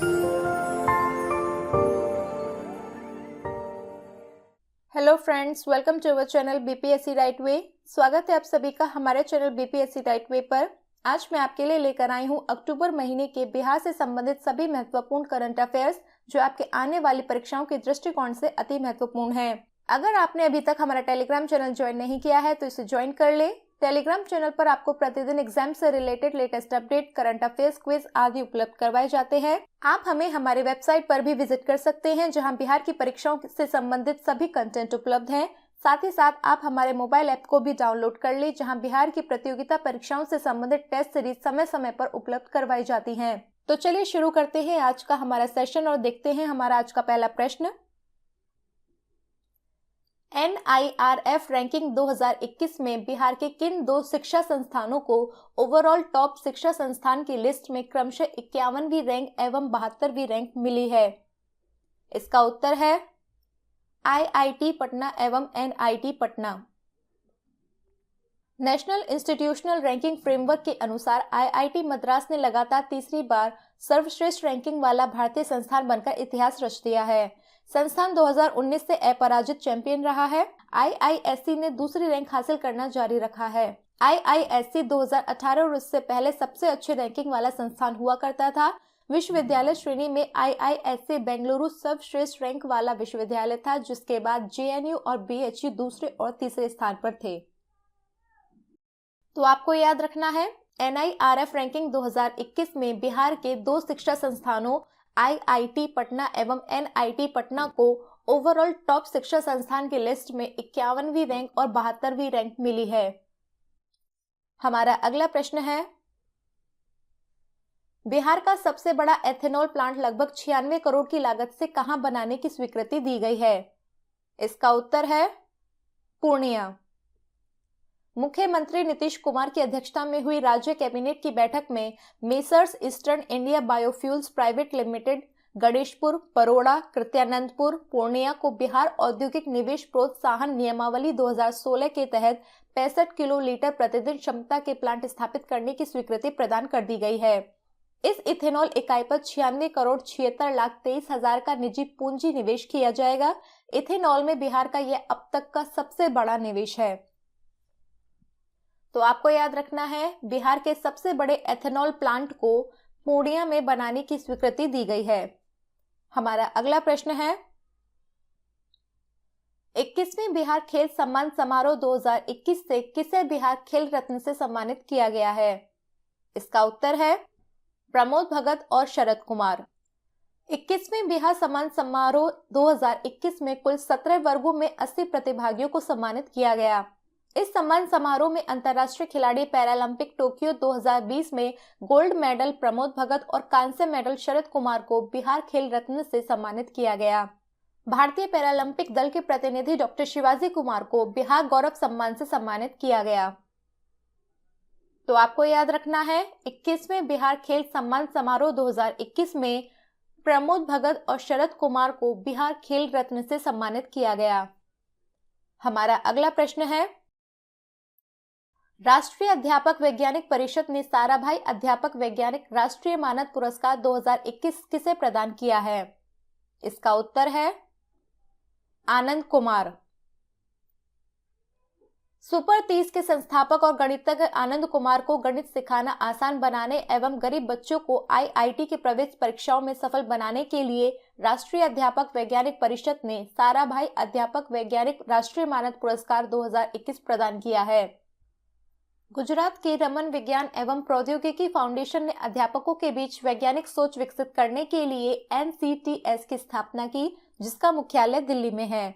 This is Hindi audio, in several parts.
Hello friends, welcome to our channel BPSC right way. स्वागत है आप सभी का हमारे चैनल बीपीएससी राइट वे पर। आज मैं आपके लिए लेकर आई हूं अक्टूबर महीने के बिहार से संबंधित सभी महत्वपूर्ण करंट अफेयर्स जो आपके आने वाली परीक्षाओं के दृष्टिकोण से अति महत्वपूर्ण है। अगर आपने अभी तक हमारा टेलीग्राम चैनल ज्वाइन नहीं किया है तो इसे ज्वाइन कर ले। टेलीग्राम चैनल पर आपको प्रतिदिन एग्जाम से related latest update, current affairs, quiz आदि उपलब्ध करवाए जाते हैं। आप हमें हमारे वेबसाइट पर भी विजिट कर सकते हैं जहां बिहार की परीक्षाओं से संबंधित सभी कंटेंट उपलब्ध हैं। साथ ही साथ आप हमारे मोबाइल ऐप को भी डाउनलोड कर ले जहां बिहार की प्रतियोगिता परीक्षाओं से संबंधित टेस्ट सीरीज समय समय पर उपलब्ध करवाई जाती हैं। तो चलिए शुरू करते हैं आज का हमारा सेशन और देखते हैं हमारा आज का पहला प्रश्न। NIRF रैंकिंग 2021 में बिहार के किन दो शिक्षा संस्थानों को ओवरऑल टॉप शिक्षा संस्थान की लिस्ट में क्रमशः 51वीं रैंक एवं 72वीं रैंक मिली है? इसका उत्तर है IIT पटना एवं NIT Patna. National institutional ranking framework के अनुसार IIT मद्रास ने लगातार तीसरी बार सर्वश्रेष्ठ रैंकिंग वाला भारतीय संस्थान बनकर इतिहास रच दिया है। संस्थान 2019 से अपराजित चैंपियन रहा है। IISc ने दूसरी रैंक हासिल करना जारी रखा है। IISc 2018 और उससे पहले सबसे अच्छी रैंकिंग वाला संस्थान हुआ करता था। विश्वविद्यालय श्रेणी में IISc बेंगलुरु सर्वश्रेष्ठ रैंक वाला विश्वविद्यालय था, जिसके बाद JNU और BHU दूसरे और तीसरे स्थान पर थे। तो आपको याद रखना है, NIRF रैंकिंग 2021 में बिहार के दो शिक्षा संस्थानों IIT पटना एवं NIT पटना को ओवरऑल टॉप शिक्षा संस्थान की लिस्ट में 51वीं रैंक और 72वीं रैंक मिली है। हमारा अगला प्रश्न है, बिहार का सबसे बड़ा एथेनॉल प्लांट लगभग 96 करोड़ की लागत से कहां बनाने की स्वीकृति दी गई है? इसका उत्तर है पूर्णिया। मुख्यमंत्री नीतीश कुमार की अध्यक्षता में हुई राज्य कैबिनेट की बैठक में messrs Eastern India Biofuels Private Limited, Ganeshpur, Baroda, Krityanandpur, Purnia को बिहार औद्योगिक निवेश प्रोत्साहन नियमावली 2016 के तहत 65 किलो लीटर प्रतिदिन क्षमता के प्लांट स्थापित करने की स्वीकृति प्रदान कर दी गई है। इस इथेनॉल इकाई पर 96 करोड़ 76 लाख 23 हजार का निजी पूंजी निवेश किया जाएगा। इथेनॉल में बिहार का यह अब तक का सबसे बड़ा निवेश है। तो आपको याद रखना है, बिहार के सबसे बड़े एथेनॉल प्लांट को पूर्णिया में बनाने की स्वीकृति दी गई है। हमारा अगला प्रश्न है, 21वें बिहार खेल सम्मान समारोह 2021 से किसे बिहार खेल रत्न से सम्मानित किया गया है? इसका उत्तर है प्रमोद भगत और शरद कुमार। 21वें बिहार सम्मान समारोह 2021 में कुल 17 वर्गों में 80 प्रतिभागियों को सम्मानित किया गया। इस सम्मान समारोह में अंतर्राष्ट्रीय खिलाड़ी पैरालंपिक टोक्यो 2020 में गोल्ड मेडल प्रमोद भगत और कांस्य मेडल शरद कुमार को बिहार खेल रत्न से सम्मानित किया गया। भारतीय पैरालंपिक दल के प्रतिनिधि डॉक्टर शिवाजी कुमार को बिहार गौरव सम्मान से सम्मानित किया गया। तो आपको याद रखना है, 21वें बिहार खेल सम्मान समारोह 2021 में प्रमोद भगत और शरद कुमार को बिहार खेल रत्न से सम्मानित किया गया। हमारा अगला प्रश्न है, राष्ट्रीय अध्यापक वैज्ञानिक परिषद ने साराभाई अध्यापक वैज्ञानिक राष्ट्रीय मानद पुरस्कार 2021 किसे प्रदान किया है? इसका उत्तर है आनंद कुमार। सुपर 30 के संस्थापक और गणितज्ञ आनंद कुमार को गणित सिखाना आसान बनाने एवं गरीब बच्चों को IIT के प्रवेश परीक्षाओं में सफल बनाने के लिए राष्ट्रीय अध्यापक वैज्ञानिक परिषद ने साराभाई अध्यापक वैज्ञानिक राष्ट्रीय मानद पुरस्कार 2021 प्रदान किया है। गुजरात के रमन विज्ञान एवं प्रौद्योगिकी फाउंडेशन ने अध्यापकों के बीच वैज्ञानिक सोच विकसित करने के लिए NCTS की स्थापना की, जिसका मुख्यालय दिल्ली में है।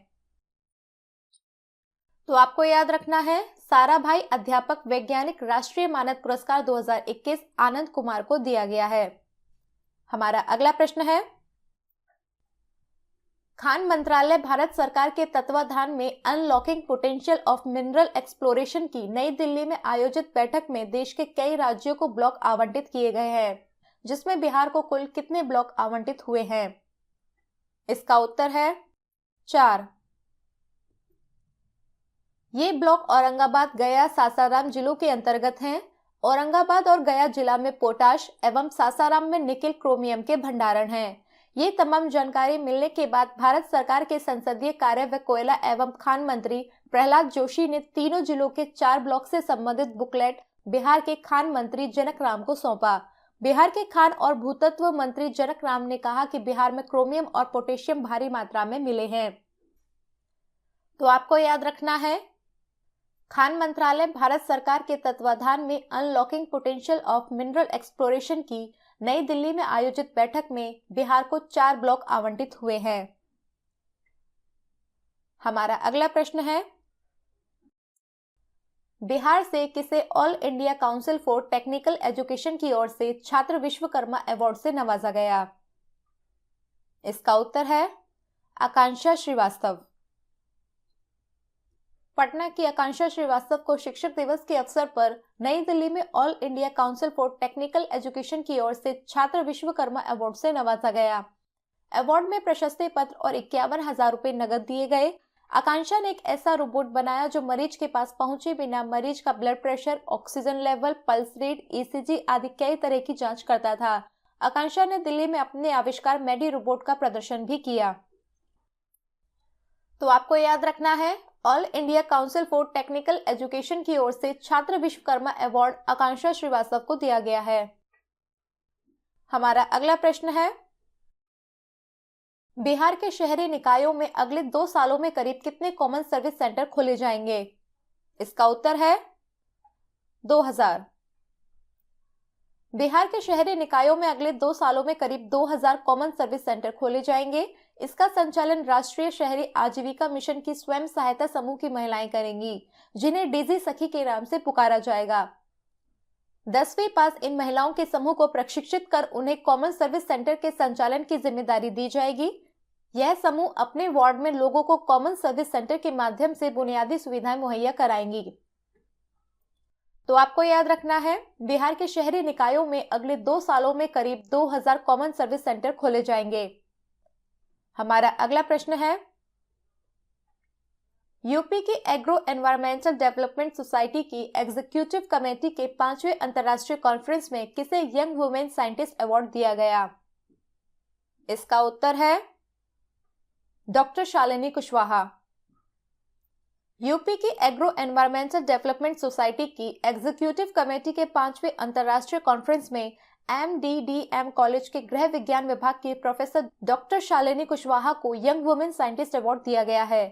तो आपको याद रखना है, साराभाई अध्यापक वैज्ञानिक राष्ट्रीय मानद पुरस्कार 2021 आनंद कुमार को दिया गया है। हमारा अगला प्रश्न है, खान मंत्रालय भारत सरकार के तत्वाधान में unlocking potential of mineral exploration की नई दिल्ली में आयोजित बैठक में देश के कई राज्यों को ब्लॉक आवंटित किए गए हैं, जिसमें बिहार को कुल कितने ब्लॉक आवंटित हुए हैं? इसका उत्तर है 4। ये ब्लॉक औरंगाबाद, गया, सासाराम जिलों के अंतर्गत हैं। औरंगाबाद और गया जिला में पोटाश एवं सासाराम में निकेल क्रोमियम के भंडारण हैं। ये तमाम जानकारी मिलने के बाद भारत सरकार के संसदीय कार्य व कोयला एवं खान मंत्री प्रहलाद जोशी ने तीनों जिलों के 4 ब्लॉक से संबंधित बुकलेट बिहार के खान मंत्री जनक राम को सौंपा। बिहार के खान और भूतत्व मंत्री जनक राम ने कहा कि बिहार में क्रोमियम और पोटेशियम भारी मात्रा में मिले हैं। तो आपको याद रखना है, खान मंत्रालय भारत सरकार के तत्वाधान में unlocking potential of mineral exploration की नई दिल्ली में आयोजित बैठक में बिहार को 4 ब्लॉक आवंटित हुए हैं। हमारा अगला प्रश्न है, बिहार से किसे all India council for technical education की ओर से छात्र विश्वकर्मा अवार्ड से नवाजा गया? इसका उत्तर है आकांक्षा श्रीवास्तव। पटना की आकांक्षा श्रीवास्तव को शिक्षक दिवस के अवसर पर नई दिल्ली में all India council for technical education की ओर से छात्र विश्वकर्मा अवार्ड से नवाजा गया। अवार्ड में प्रशस्ति पत्र और 51,000 रुपए नकद दिए गए। आकांक्षा ने एक ऐसा रोबोट बनाया जो मरीज के पास पहुंचे बिना मरीज का blood pressure, oxygen level, pulse rate, ECG आदि कई तरह की जांच करता था। आकांक्षा ने दिल्ली में अपने आविष्कार मेडी रोबोट का प्रदर्शन भी किया। तो आपको याद रखना है, all India council for technical education की ओर से छात्र विश्वकर्मा अवार्ड आकांक्षा श्रीवास्तव को दिया गया है। हमारा अगला प्रश्न है, बिहार के शहरी निकायों में अगले 2 सालों में करीब कितने कॉमन सर्विस सेंटर खोले जाएंगे? इसका उत्तर है 2000। बिहार के शहरी निकायों में अगले 2 सालों में करीब 2000 कॉमन सर्विस सेंटर खोले जाएंगे। इसका संचालन राष्ट्रीय शहरी आजीविका मिशन की स्वयं सहायता समूह की महिलाएं करेंगी, जिन्हें डीजी सखी के नाम से पुकारा जाएगा। 10वीं पास इन महिलाओं के समूह को प्रशिक्षित कर उन्हें कॉमन सर्विस सेंटर के संचालन की जिम्मेदारी दी जाएगी। यह समूह अपने वार्ड में लोगों को कॉमन सर्विस सेंटर के माध्यम से बुनियादी सुविधाएं मुहैया कराएंगी। तो आपको याद रखना है, बिहार के शहरी निकायों में अगले 2 सालों में करीब 2000 कॉमन सर्विस सेंटर खोले जाएंगे। हमारा अगला प्रश्न है, यूपी की एग्रो एनवायरमेंटल डेवलपमेंट सोसाइटी की एग्जीक्यूटिव कमेटी के 5वें अंतर्राष्ट्रीय कॉन्फ्रेंस में किसे यंग वुमेन साइंटिस्ट अवार्ड दिया गया? इसका उत्तर है डॉक्टर शालिनी कुशवाहा। यूपी की एग्रो एनवायरमेंटल डेवलपमेंट सोसाइटी की एग्जीक्यूटिव कमेटी के 5वें अंतर्राष्ट्रीय कॉन्फ्रेंस में MDDM कॉलेज के गृह विज्ञान विभाग की प्रोफेसर डॉक्टर शालिनी कुशवाहा को यंग वुमेन साइंटिस्ट अवार्ड दिया गया है।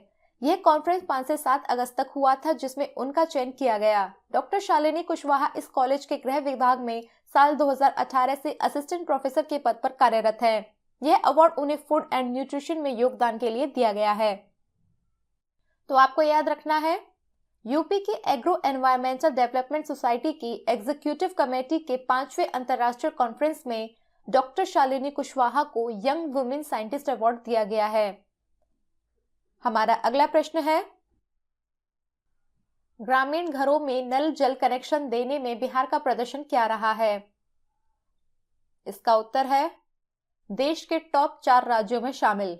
यह कॉन्फ्रेंस 5 से 7 अगस्त तक हुआ था, जिसमें उनका चयन किया गया। डॉक्टर शालिनी कुशवाहा इस कॉलेज के गृह विभाग में साल 2018 से असिस्टेंट प्रोफेसर के पद पर कार्यरत है। यह अवार्ड उन्हें फूड एंड न्यूट्रिशन में योगदान के लिए दिया गया है। तो आपको याद रखना है, यूपी की एग्रो एनवायरमेंटल डेवलपमेंट सोसाइटी की एग्जीक्यूटिव कमेटी के 5वें अंतर्राष्ट्रीय कॉन्फ्रेंस में डॉक्टर शालिनी कुशवाहा को यंग वुमेन साइंटिस्ट अवार्ड दिया गया है। हमारा अगला प्रश्न है, ग्रामीण घरों में नल जल कनेक्शन देने में बिहार का प्रदर्शन क्या रहा है? इसका उत्तर है देश के टॉप 4 राज्यों में शामिल।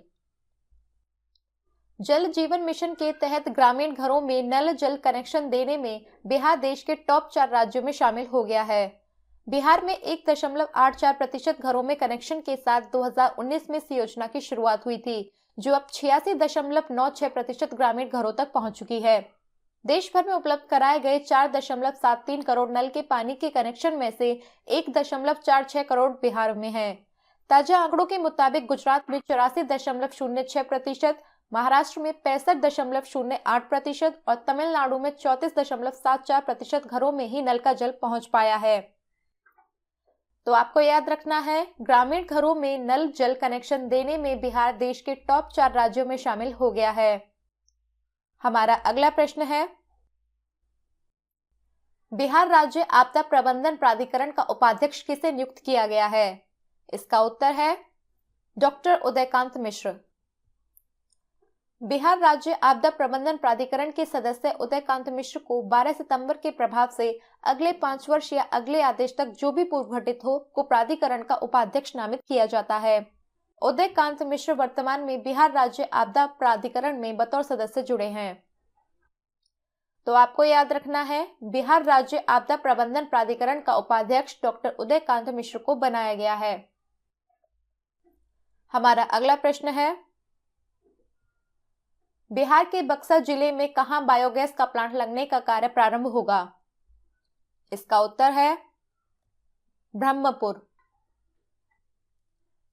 जल जीवन मिशन के तहत ग्रामीण घरों में नल जल कनेक्शन देने में बिहार देश के टॉप 4 राज्यों में शामिल हो गया है। बिहार में 1.84% घरों में कनेक्शन के साथ 2019 में इस योजना की शुरुआत हुई थी, जो अब 86.96% ग्रामीण घरों तक पहुंच चुकी है। देश भर में उपलब्ध कराए गए 4.73 करोड़ नल के पानी के कनेक्शन में से 1.46 करोड़ बिहार में है। ताजा आंकड़ों के मुताबिक गुजरात में 84.06%, महाराष्ट्र में 65.08% और तमिलनाडु में 34.74% घरों में ही नल का जल पहुंच पाया है। तो आपको याद रखना है, ग्रामीण घरों में नल जल कनेक्शन देने में बिहार देश के टॉप 4 राज्यों में शामिल हो गया है। हमारा अगला प्रश्न है, बिहार राज्य आपदा प्रबंधन प्राधिकरण का उपाध्यक्ष किसे नियुक्त किया गया है? इसका उत्तर है डॉक्टर उदयकांत मिश्र। बिहार राज्य आपदा प्रबंधन प्राधिकरण के सदस्य उदयकांत मिश्र को 12 सितंबर के प्रभाव से अगले 5 वर्ष या अगले आदेश तक जो भी पूर्व घटित हो को प्राधिकरण का उपाध्यक्ष नामित किया जाता है। उदयकांत मिश्र वर्तमान में बिहार राज्य आपदा प्राधिकरण में बतौर सदस्य जुड़े हैं। तो आपको याद रखना है, बिहार राज्य आपदा प्रबंधन प्राधिकरण का उपाध्यक्ष डॉक्टर उदयकांत मिश्र को बनाया गया है। हमारा अगला प्रश्न है, बिहार के बक्सर जिले में कहां बायोगैस का प्लांट लगने का कार्य प्रारंभ होगा? इसका उत्तर है ब्रह्मपुर।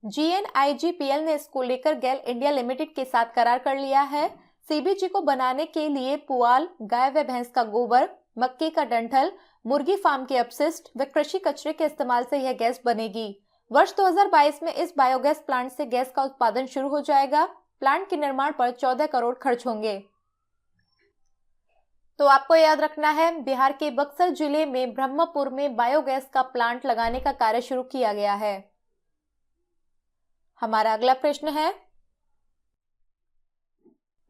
GNIGPL ने इसको लेकर गेल इंडिया लिमिटेड के साथ करार कर लिया है। CBG को बनाने के लिए पुआल, गाय व भैंस का गोबर, मक्के का डंठल, मुर्गी फार्म के अपशिष्ट व कृषि कचरे के इस्तेमाल से यह गैस बनेगी। वर्ष 2022 में इस बायोगैस प्लांट से गैस का उत्पादन शुरू हो जाएगा। प्लांट के निर्माण पर 14 करोड़ खर्च होंगे। तो आपको याद रखना है, बिहार के बक्सर जिले में ब्रह्मपुर में बायोगैस का प्लांट लगाने का कार्य शुरू किया गया है। हमारा अगला प्रश्न है,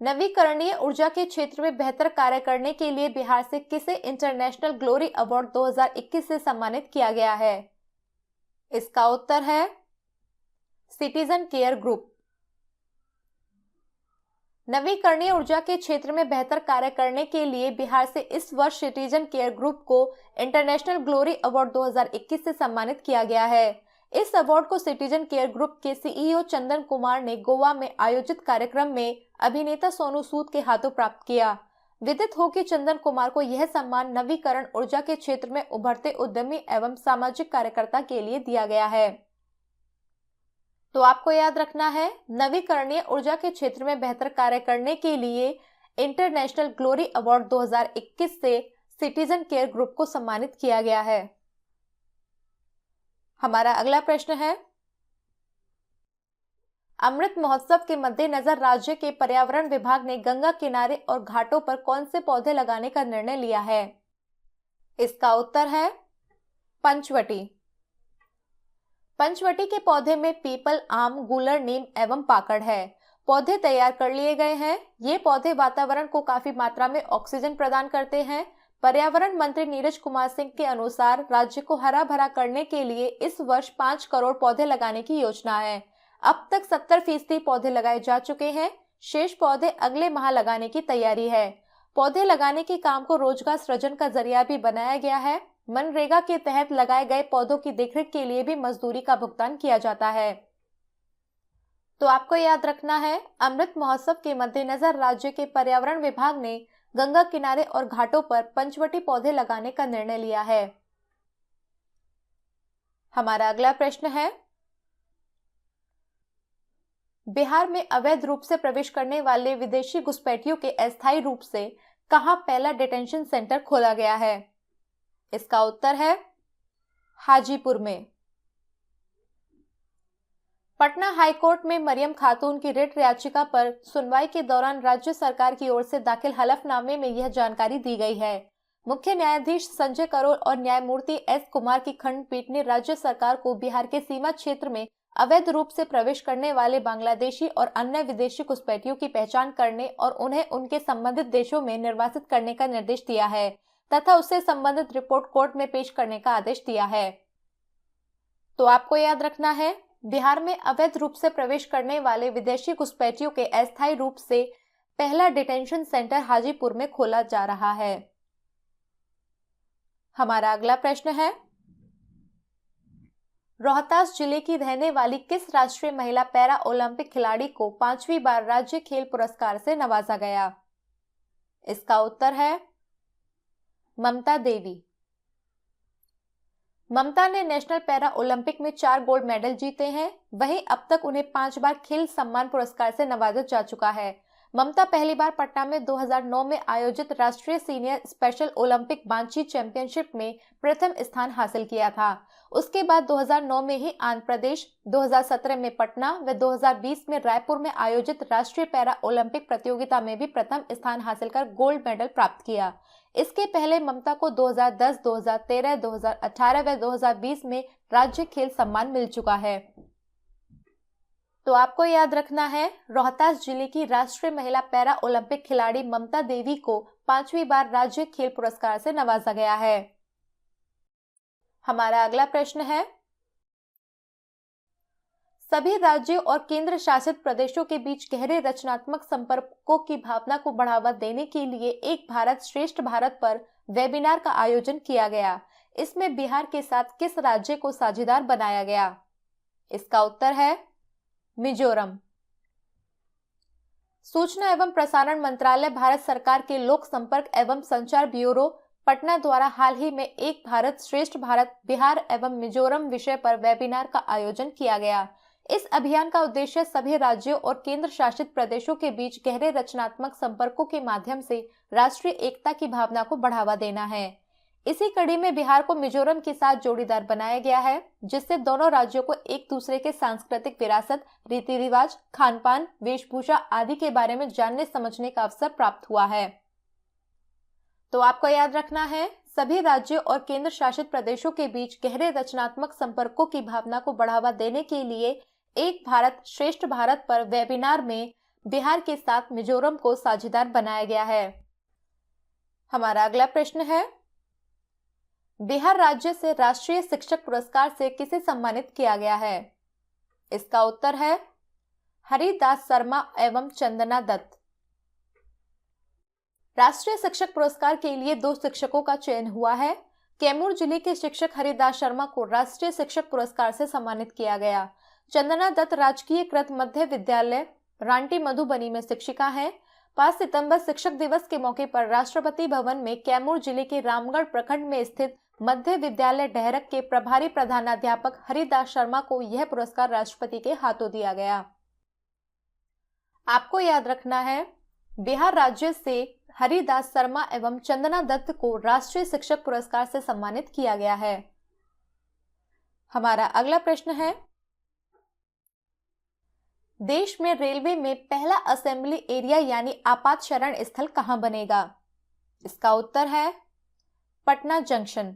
नवीकरणीय ऊर्जा के क्षेत्र में बेहतर कार्य करने के लिए बिहार से किसे इंटरनेशनल ग्लोरी अवार्ड 2021 से सम्मानित किया गया है? इसका उत्तर है सिटीजन केयर ग्रुप। नवीकरणीय ऊर्जा के क्षेत्र में बेहतर कार्य करने के लिए बिहार से इस वर्ष सिटीजन केयर ग्रुप को इंटरनेशनल ग्लोरी अवार्ड 2021 से सम्मानित किया गया है। इस अवार्ड को सिटीजन केयर ग्रुप के CEO चंदन कुमार ने गोवा में आयोजित कार्यक्रम में अभिनेता सोनू सूद के हाथों प्राप्त किया। विदित हो कि चंदन कुमार को यह सम्मान नवीकरण ऊर्जा के क्षेत्र में उभरते उद्यमी एवं सामाजिक कार्यकर्ता के लिए दिया गया है। तो आपको याद रखना है, नवीकरणीय ऊर्जा के क्षेत्र में बेहतर कार्य करने के लिए इंटरनेशनल ग्लोरी अवार्ड 2021 से सिटीजन केयर ग्रुप को सम्मानित किया गया है। हमारा अगला प्रश्न है, अमृत महोत्सव के मद्देनजर राज्य के पर्यावरण विभाग ने गंगा किनारे और घाटों पर कौन से पौधे लगाने का निर्णय लिया है? इसका उत्तर है पंचवटी। पंचवटी के पौधे में पीपल, आम, गूलर, नीम एवं पाकड़ है। पौधे तैयार कर लिए गए हैं। ये पौधे वातावरण को काफी मात्रा में ऑक्सीजन प्रदान करते हैं। पर्यावरण मंत्री नीरज कुमार सिंह के अनुसार राज्य को हरा भरा करने के लिए इस वर्ष 5 करोड़ पौधे लगाने की योजना है। अब तक 70% पौधे लगाए जा चुके हैं। शेष पौधे अगले माह लगाने की तैयारी है। पौधे लगाने के काम को रोजगार सृजन का जरिया भी बनाया गया है। मनरेगा के तहत लगाए गए पौधों की देखरेख के लिए भी मजदूरी का भुगतान किया जाता है। तो आपको याद रखना है, अमृत महोत्सव के मद्देनजर राज्य के पर्यावरण विभाग ने गंगा किनारे और घाटों पर पंचवटी पौधे लगाने का निर्णय लिया है। हमारा अगला प्रश्न है, बिहार में अवैध रूप से प्रवेश करने वाले विदेशी घुसपैठियों के अस्थायी रूप से कहां पहला डिटेंशन सेंटर खोला गया है? इसका उत्तर है हाजीपुर में। पटना हाईकोर्ट में मरियम खातून की रिट याचिका पर सुनवाई के दौरान राज्य सरकार की ओर से दाखिल हलफनामे में यह जानकारी दी गई है। मुख्य न्यायाधीश संजय करोल और न्यायमूर्ति S कुमार की खंडपीठ ने राज्य सरकार को बिहार के सीमा क्षेत्र में अवैध रूप से प्रवेश करने वाले बांग्लादेशी और अन्य विदेशी घुसपैठियों की पहचान करने और उन्हें उनके संबंधित देशों में निर्वासित करने का निर्देश दिया है तथा उससे संबंधित रिपोर्ट कोर्ट में पेश करने का आदेश दिया है। तो आपको याद रखना है, बिहार में अवैध रूप से प्रवेश करने वाले विदेशी घुसपैठियों के अस्थायी रूप से पहला डिटेंशन सेंटर हाजीपुर में खोला जा रहा है। हमारा अगला प्रश्न है, रोहतास जिले की रहने वाली किस राष्ट्रीय महिला पैरा ओलंपिक खिलाड़ी को 5वीं बार राज्य खेल पुरस्कार से नवाजा गया? इसका उत्तर है ममता देवी। ममता ने नेशनल पैरा ओलंपिक में 4 गोल्ड मेडल जीते हैं। वहीं अब तक उन्हें 5 बार खेल सम्मान पुरस्कार से नवाजा जा चुका है। ममता पहली बार पटना में 2009 में आयोजित राष्ट्रीय सीनियर स्पेशल ओलंपिक बांची चैंपियनशिप में प्रथम स्थान हासिल किया था। उसके बाद 2009 में ही आंध्र प्रदेश, 2017 में पटना व 2020 में रायपुर में आयोजित राष्ट्रीय पैरा ओलंपिक प्रतियोगिता में भी प्रथम स्थान हासिल कर गोल्ड मेडल प्राप्त किया। इसके पहले ममता को 2010, 2013, 2018 व 2020 में राज्य खेल सम्मान मिल चुका है। तो आपको याद रखना है, रोहतास जिले की राष्ट्रीय महिला पैरा ओलंपिक खिलाड़ी ममता देवी को 5वीं बार राज्य खेल पुरस्कार से नवाजा गया है। हमारा अगला प्रश्न है, सभी राज्यों और केंद्र शासित प्रदेशों के बीच गहरे रचनात्मक संपर्कों की भावना को बढ़ावा देने के लिए एक भारत श्रेष्ठ भारत पर वेबिनार का आयोजन किया गया। इसमें बिहार के साथ किस राज्य को साझेदार बनाया गया? इसका उत्तर है मिजोरम। सूचना एवं प्रसारण मंत्रालय भारत सरकार के लोक संपर्क एवं संचार ब्यूरो पटना द्वारा हाल ही में एक भारत श्रेष्ठ भारत बिहार एवं मिजोरम विषय पर वेबिनार का आयोजन किया गया। इस अभियान का उद्देश्य सभी राज्यों और केंद्र शासित प्रदेशों के बीच गहरे रचनात्मक संपर्कों के माध्यम से राष्ट्रीय एकता की भावना को बढ़ावा देना है। इसी कड़ी में बिहार को मिजोरम के साथ जोड़ीदार बनाया गया है, जिससे दोनों राज्यों को एक दूसरे के सांस्कृतिक विरासत, रीति रिवाज, खान पान, वेशभूषा आदि के बारे में जानने समझने का अवसर प्राप्त हुआ है। तो आपको याद रखना है, सभी राज्यों और केंद्र शासित प्रदेशों के बीच गहरे रचनात्मक संपर्कों की भावना को बढ़ावा देने के लिए एक भारत श्रेष्ठ भारत पर वेबिनार में बिहार के साथ मिजोरम को साझेदार बनाया गया है। हमारा अगला प्रश्न है, बिहार राज्य से राष्ट्रीय शिक्षक पुरस्कार से किसे सम्मानित किया गया है? इसका उत्तर है हरिदास शर्मा एवं चंदना दत्त। राष्ट्रीय शिक्षक पुरस्कार के लिए 2 शिक्षकों का चयन हुआ है। कैमूर जिले के शिक्षक हरिदास शर्मा को राष्ट्रीय शिक्षक पुरस्कार से सम्मानित किया गया। चंदना दत्त राजकीय कृत मध्य विद्यालय रांटी मधुबनी में शिक्षिका हैं। 5 सितंबर शिक्षक दिवस के मौके पर राष्ट्रपति भवन में कैमूर जिले के रामगढ़ प्रखंड में स्थित मध्य विद्यालय डहरक के प्रभारी प्रधानाध्यापक हरिदास शर्मा को यह पुरस्कार राष्ट्रपति के हाथों दिया गया। आपको याद रखना है, बिहार राज्य से हरिदास शर्मा एवं चंदना दत्त को राष्ट्रीय शिक्षक पुरस्कार से सम्मानित किया गया है। हमारा अगला प्रश्न है, देश में रेलवे में पहला असेंबली एरिया यानी आपात शरण स्थल कहां बनेगा? इसका उत्तर है पटना जंक्शन।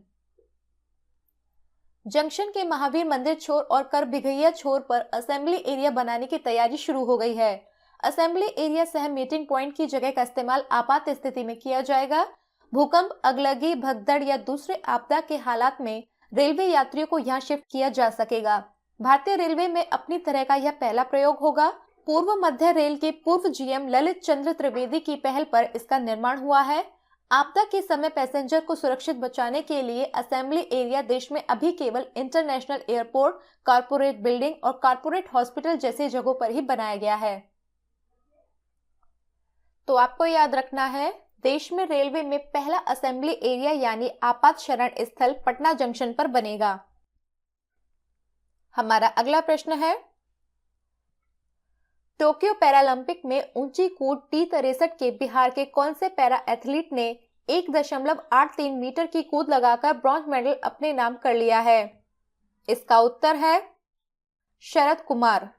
जंक्शन के महावीर मंदिर छोर और कर भिघैया छोर पर असेंबली एरिया बनाने की तैयारी शुरू हो गई है। असेंबली एरिया सह मीटिंग पॉइंट की जगह का इस्तेमाल आपात स्थिति में किया जाएगा। भूकंप, अगलगी, भगदड़ या दूसरे आपदा के हालात में रेलवे यात्रियों को यहां शिफ्ट किया जा सकेगा। भारतीय रेलवे में अपनी तरह का यह पहला प्रयोग होगा। पूर्व मध्य रेल के पूर्व जीएम ललित चंद्र त्रिवेदी की पहल पर इसका निर्माण हुआ है। आपदा के समय पैसेंजर को सुरक्षित बचाने के लिए असेंबली एरिया देश में अभी केवल इंटरनेशनल एयरपोर्ट, कॉर्पोरेट बिल्डिंग और कॉर्पोरेट हॉस्पिटल जैसी जगहों पर ही बनाया गया है। तो आपको याद रखना है, देश में रेलवे में पहला असेंबली एरिया यानी आपात शरण स्थल पटना जंक्शन पर बनेगा। हमारा अगला प्रश्न है, टोक्यो पैरालंपिक में ऊंची कूद T63 के बिहार के कौन से पैरा एथलीट ने 1.83 मीटर की कूद लगाकर ब्रॉन्ज मेडल अपने नाम कर लिया है? इसका उत्तर है शरद कुमार।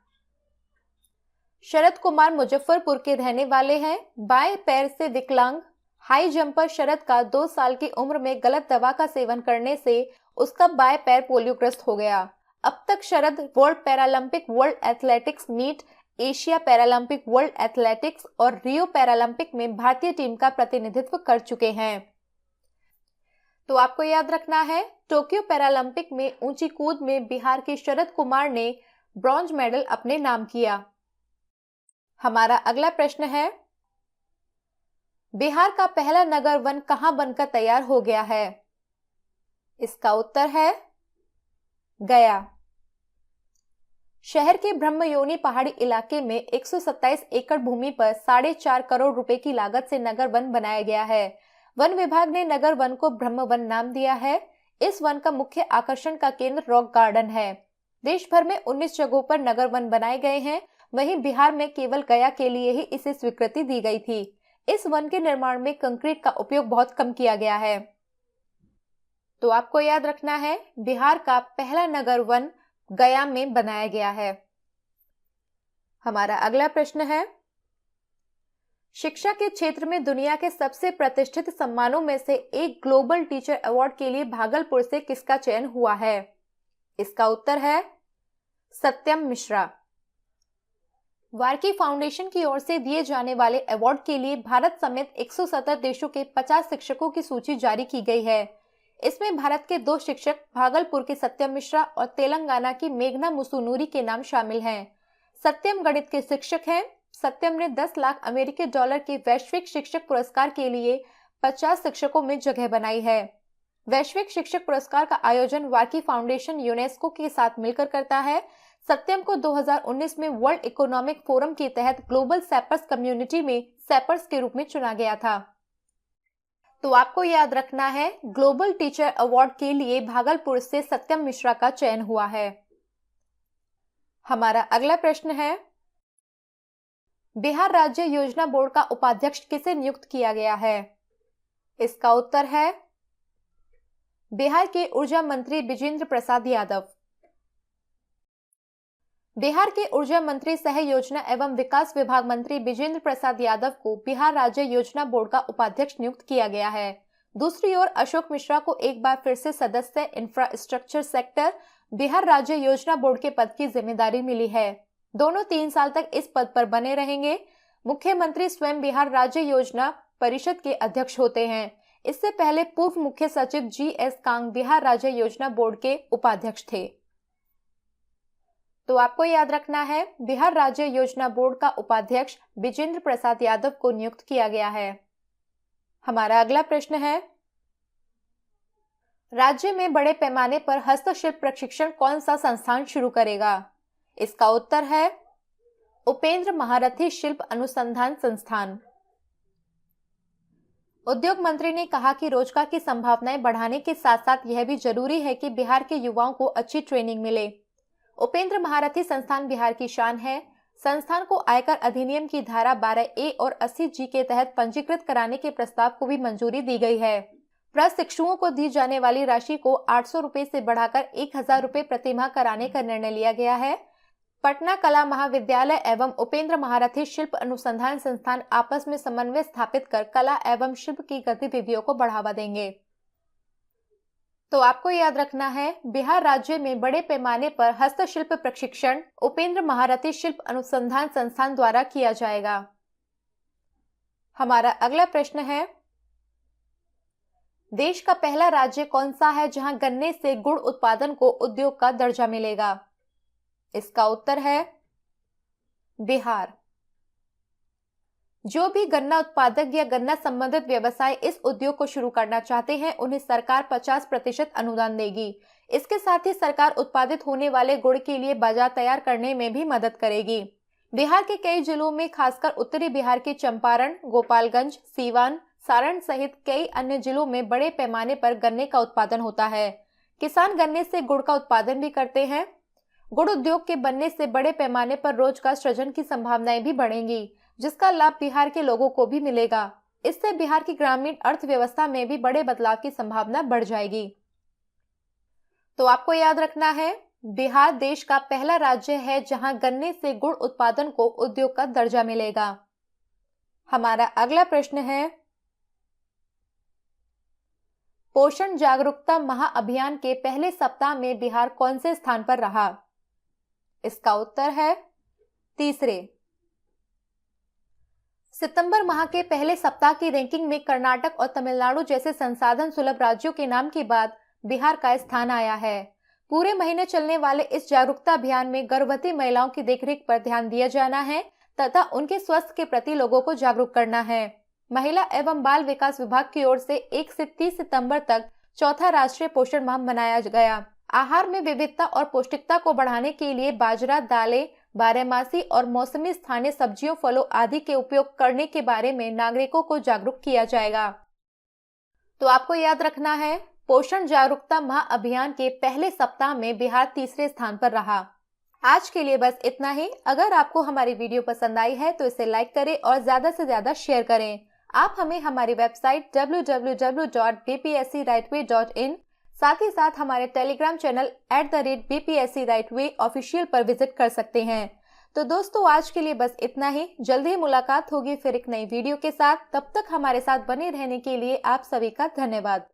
शरद कुमार मुजफ्फरपुर के रहने वाले हैं। बाएं पैर से विकलांग हाई जंपर शरद का 2 साल की उम्र में गलत दवा का सेवन करने से उसका बाएं पैर पोलियोग्रस्त हो गया। अब तक Sharad World Paralympic, World Athletics Meet, Asia Paralympic, World Athletics और रियो पैरालंपिक में भारतीय टीम का प्रतिनिधित्व कर चुके हैं। तो आपको याद रखना है, टोक्यो पैरालंपिक में ऊंची कूद में बिहार के शरद कुमार ने ब्रॉन्ज मेडल अपने नाम किया। हमारा अगला प्रश्न है, बिहार का पहला नगर वन कहां बनकर तैयार हो गया है? इसका उत्तर है गया। शहर के ब्रह्मयोनी पहाड़ी इलाके में 127 एकड़ भूमि पर 4.5 करोड़ रुपए की लागत से नगर वन बनाया गया है। वन विभाग ने नगर वन को ब्रह्म वन नाम दिया है। इस वन का मुख्य आकर्षण का केंद्र रॉक गार्डन है। देश भर में 19 जगहों पर नगर वन बनाए गए हैं। वहीं बिहार में केवल गया के लिए ही इसे स्वीकृति दी गई थी। इस वन के निर्माण में कंक्रीट का उपयोग बहुत कम किया गया है। तो आपको याद रखना है, बिहार का पहला नगर वन गया में बनाया गया है। हमारा अगला प्रश्न है, शिक्षा के क्षेत्र में दुनिया के सबसे प्रतिष्ठित सम्मानों में से एक ग्लोबल टीचर अवार्ड के लिए भागलपुर से किसका चयन हुआ है? इसका उत्तर है सत्यम मिश्रा। वार्की फाउंडेशन की ओर से दिए जाने वाले अवार्ड के लिए भारत समेत 170 देशों के 50 शिक्षकों की सूची जारी की गई है। इसमें भारत के 2 शिक्षक भागलपुर के सत्यम मिश्रा और तेलंगाना की मेघना मुसुनूरी के नाम शामिल हैं। सत्यम गणित के शिक्षक हैं। सत्यम ने 10 लाख अमेरिकी डॉलर के वैश्विक शिक्षक पुरस्कार के लिए 50 शिक्षकों में जगह बनाई है। वैश्विक शिक्षक पुरस्कार का आयोजन वार्की फाउंडेशन यूनेस्को के साथ मिलकर करता है। सत्यम को 2019 में वर्ल्ड इकोनॉमिक फोरम के तहत ग्लोबल सैपर्स कम्युनिटी में सैपर्स के रूप में चुना गया था। तो आपको याद रखना है, ग्लोबल टीचर अवार्ड के लिए भागलपुर से सत्यम मिश्रा का चयन हुआ है। हमारा अगला प्रश्न है, बिहार राज्य योजना बोर्ड का उपाध्यक्ष किसे नियुक्त किया गया है? इसका उत्तर है बिहार के ऊर्जा मंत्री बिजेंद्र प्रसाद यादव। बिहार के ऊर्जा मंत्री सह योजना एवं विकास विभाग मंत्री बिजेंद्र प्रसाद यादव को बिहार राज्य योजना बोर्ड का उपाध्यक्ष नियुक्त किया गया है। दूसरी ओर अशोक मिश्रा को एक बार फिर से सदस्य इंफ्रास्ट्रक्चर सेक्टर बिहार राज्य योजना बोर्ड के पद की जिम्मेदारी मिली है। दोनों 3 साल तक इस पद पर बने रहेंगे। मुख्यमंत्री स्वयं बिहार राज्य योजना परिषद के अध्यक्ष होते हैं। इससे पहले पूर्व मुख्य सचिव GS कांग बिहार राज्य योजना बोर्ड के उपाध्यक्ष थे। तो आपको याद रखना है, बिहार राज्य योजना बोर्ड का उपाध्यक्ष बिजेंद्र प्रसाद यादव को नियुक्त किया गया है। हमारा अगला प्रश्न है, राज्य में बड़े पैमाने पर हस्तशिल्प प्रशिक्षण कौन सा संस्थान शुरू करेगा? इसका उत्तर है उपेंद्र महारथी शिल्प अनुसंधान संस्थान। उद्योग मंत्री ने कहा कि रोजगार की संभावनाएं बढ़ाने के साथ साथ यह भी जरूरी है कि बिहार के युवाओं को अच्छी ट्रेनिंग मिले। उपेंद्र महारथी संस्थान बिहार की शान है। संस्थान को आयकर अधिनियम की धारा 12A और 80G के तहत पंजीकृत कराने के प्रस्ताव को भी मंजूरी दी गई है। प्रशिक्षुओं को दी जाने वाली राशि को 800 रुपए से बढ़ाकर 1000 रुपए प्रतिमाह कराने का निर्णय लिया गया है। पटना कला महाविद्यालय एवं उपेंद्र महारथी शिल्प अनुसंधान संस्थान आपस में समन्वय स्थापित कर कला एवं शिल्प की गतिविधियों को बढ़ावा देंगे। तो आपको याद रखना है, बिहार राज्य में बड़े पैमाने पर हस्तशिल्प प्रशिक्षण उपेंद्र महारथी शिल्प अनुसंधान संस्थान द्वारा किया जाएगा। हमारा अगला प्रश्न है, देश का पहला राज्य कौन सा है जहां गन्ने से गुड़ उत्पादन को उद्योग का दर्जा मिलेगा? इसका उत्तर है बिहार। जो भी गन्ना उत्पादक या गन्ना संबंधित व्यवसाय इस उद्योग को शुरू करना चाहते हैं, उन्हें सरकार 50% अनुदान देगी। इसके साथ ही सरकार उत्पादित होने वाले गुड़ के लिए बाजार तैयार करने में भी मदद करेगी। बिहार के कई जिलों में, खासकर उत्तरी बिहार के चंपारण, गोपालगंज, सीवान, सारण सहित कई अन्य जिलों में बड़े पैमाने पर गन्ने का उत्पादन होता है। किसान गन्ने से गुड़ का उत्पादन भी करते हैं। गुड़ उद्योग के बनने से बड़े पैमाने पर रोजगार सृजन की संभावनाएं भी बढ़ेंगी, जिसका लाभ बिहार के लोगों को भी मिलेगा। इससे बिहार की ग्रामीण अर्थव्यवस्था में भी बड़े बदलाव की संभावना बढ़ जाएगी। तो आपको याद रखना है, बिहार देश का पहला राज्य है जहां गन्ने से गुड़ उत्पादन को उद्योग का दर्जा मिलेगा। हमारा अगला प्रश्न है, पोषण जागरूकता महाअभियान के पहले सप्ताह में बिहार कौन से स्थान पर रहा? इसका उत्तर है तीसरे। सितंबर माह के पहले सप्ताह की रैंकिंग में कर्नाटक और तमिलनाडु जैसे संसाधन सुलभ राज्यों के नाम के बाद बिहार का स्थान आया है। पूरे महीने चलने वाले इस जागरूकता अभियान में गर्भवती महिलाओं की देखरेख पर ध्यान दिया जाना है तथा उनके स्वास्थ्य के प्रति लोगों को जागरूक करना है। महिला एवं बाल विकास विभाग की ओर से 1 से 30 सितंबर तक चौथा राष्ट्रीय पोषण माह मनाया गया। आहार में विविधता और पौष्टिकता को बढ़ाने के लिए बाजरा, दालें, बारहमासी और मौसमी स्थानीय सब्जियों, फलों आदि के उपयोग करने के बारे में नागरिकों को जागरूक किया जाएगा। तो आपको याद रखना है, पोषण जागरूकता माह अभियान के पहले सप्ताह में बिहार तीसरे स्थान पर रहा। आज के लिए बस इतना ही। अगर आपको हमारी वीडियो पसंद आई है तो इसे लाइक करें और ज्यादा से ज्यादा शेयर करें। आप हमें हमारी वेबसाइट www.bpscrightway.in साथ ही साथ हमारे टेलीग्राम चैनल @bpscrightway ऑफिशियल पर विजिट कर सकते हैं। तो दोस्तों, आज के लिए बस इतना ही। जल्द ही मुलाकात होगी फिर एक नई वीडियो के साथ। तब तक हमारे साथ बने रहने के लिए आप सभी का धन्यवाद।